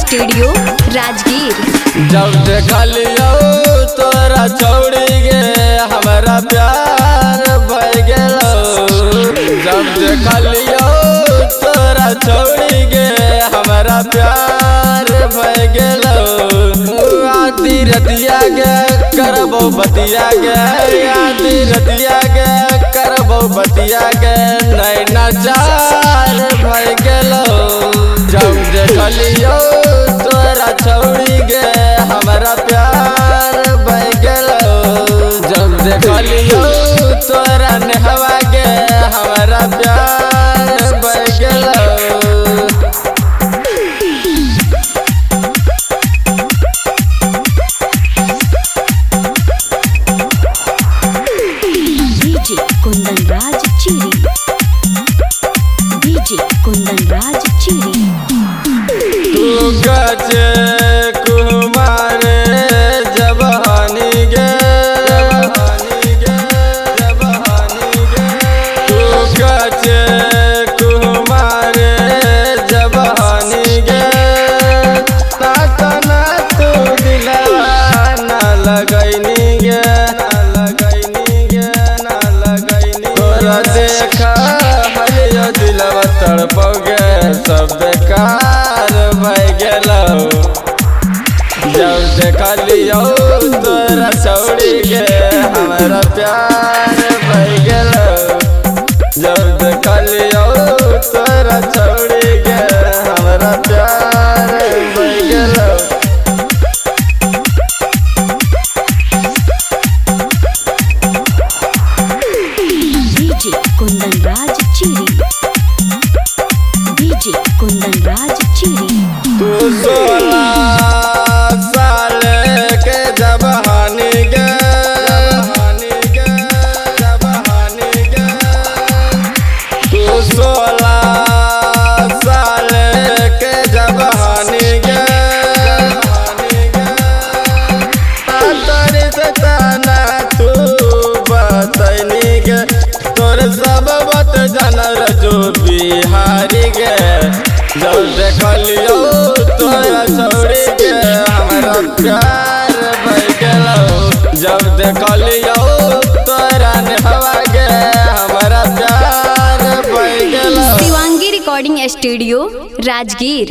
Studio Rajgir. जब देखलियो तोरा छोड़ी गे हमारा प्यार भय गेलो। जब देखलियो तोरा छोड़ी गे हमारा प्यार भय गेलो। आधी रतिया गे करबो बतिया गे, आधी रतिया गे करबो बतिया गे, नैना चार भय गेलो। जब देखलियो तोरा छोड़ी गे हमारा प्यार भय गेलो। जब देखलियो तोरा नेहवा गे हमारा प्यार भय गेलो। DJ Kundan Raj चिरी, DJ Kundan Raj चिरी। तू गजे कुमार जवानी गे, तू गजे कुमार जवानी गे, तातना तू दिलवा ना लगैनी गे, तोरा देखा हलियो दिलवा तड़पोगे सब बेकार भय गेलो। जब देखलियो तोरा छोड़ी गे हमारा प्यार भय गेलो। जब देखलियो तोरा छोड़ी गे हमारा प्यार भय गेलो। DJ Kundan Raj चिरी, DJ Kundan Raj चिरी। तू 16 साल के जवानी गे, तू 16 साल के जवानी गे, तोरी से ताना तू बतैनी गे, तोर सब बात जानर जो बिहारी गे। जब देखलियो तोरा छोड़ी गे हमारा प्यार भय गेलो। जब देखलियो तोरा नेहवा गे हमारा प्यार भय गेलो। Shivangi recording studio Rajgir.